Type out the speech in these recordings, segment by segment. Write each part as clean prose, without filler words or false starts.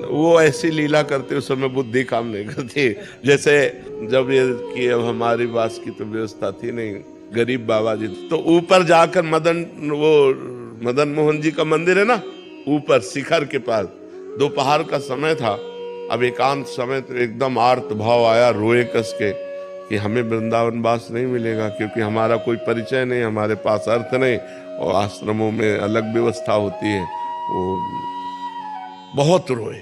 वो ऐसी लीला करते उस समय बुद्धि काम नहीं करती। जैसे जब ये कि अब हमारी बास की तो व्यवस्था थी नहीं, गरीब बाबा जी तो ऊपर जाकर मदन मोहन जी का मंदिर है ना, ऊपर शिखर के पास, दोपहर का समय था। अब एकांत समय तो एकदम आर्त भाव आया, रोए कस के कि हमें वृंदावन वास नहीं मिलेगा, क्योंकि हमारा कोई परिचय नहीं, हमारे पास अर्थ नहीं, और आश्रमों में अलग व्यवस्था होती है। वो बहुत रोए।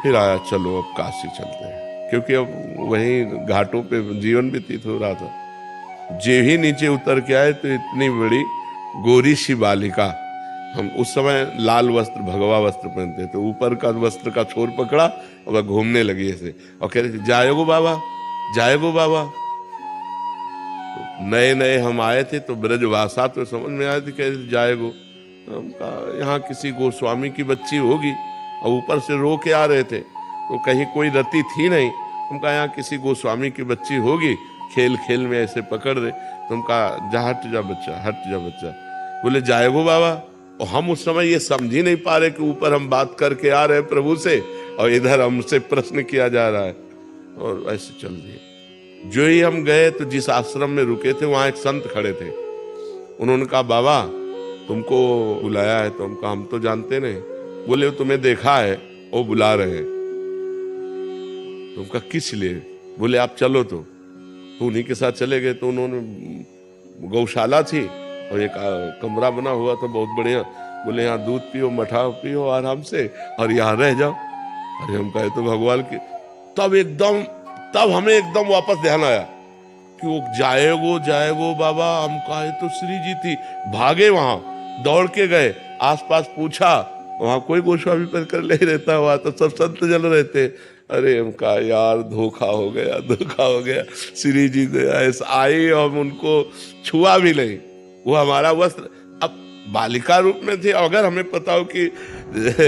फिर आया चलो अब काशी चलते हैं, क्योंकि अब वहीं घाटों पे जीवन व्यतीत हो रहा था। जे ही नीचे उतर के आए तो इतनी बड़ी गोरी सी बालिका, हम उस समय लाल वस्त्र भगवा वस्त्र पहनते थे, ऊपर का वस्त्र का छोर पकड़ा और वह घूमने लगी ऐसे और कह रही जाएगो बाबा, जाएगो बाबा। तो नए नए हम आए थे तो ब्रजभाषा तो समझ में आए थे, कह रही जाएगो। तो हम कहा यहाँ किसी गोस्वामी की बच्ची होगी, और ऊपर से रो के आ रहे थे तो कहीं कोई रति थी नहीं। हम कहा यहाँ किसी गोस्वामी की बच्ची होगी, खेल खेल में ऐसे पकड़ रहे। तो हम कहा जा हट जा बच्चा, हट जा बच्चा। बोले जाएगो बाबा। और हम उस समय ये समझ ही नहीं पा रहे कि ऊपर हम बात करके आ रहे हैं प्रभु से और इधर हमसे प्रश्न किया जा रहा है, और ऐसे चल दिए। जो ही हम गए तो जिस आश्रम में रुके थे वहां एक संत खड़े थे। उन्होंने कहा बाबा तुमको बुलाया है। तो हम कहा हम तो जानते नहीं। बोले तुम्हें देखा है, वो बुला रहे हैं। तुम कहा किस लिए? बोले आप चलो। तो उन्हीं के साथ चले गए। तो उन्होंने गौशाला थी और एक कमरा बना हुआ था बहुत बढ़िया। बोले यहाँ दूध पियो, मठा पियो आराम से, और यहाँ रह जाओ। अरे हम कहे तो भगवान की। तब हमें एकदम वापस ध्यान आया कि वो जाएगो बाबा। हम कहे तो श्री जी थी। भागे, वहां दौड़ के गए, आसपास पूछा, वहां कोई गोस्वामी पर कर ले रहता, हुआ तो सब संत जन रहते। अरे हम कहा यार धोखा हो गया। श्री जी ऐसा आई और हम उनको छुआ भी नहीं। वो हमारा वस्त्र, अब बालिका रूप में थे, अगर हमें पता हो कि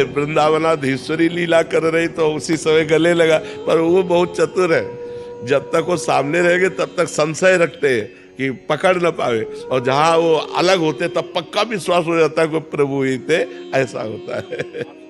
वृंदावनाधीश्वरी लीला कर रही तो उसी समय गले लगा। पर वो बहुत चतुर है, जब तक वो सामने रहेंगे तब तक संशय रखते हैं कि पकड़ न पावे, और जहां वो अलग होते तब पक्का विश्वास हो जाता है कि प्रभु ही थे। ऐसा होता है।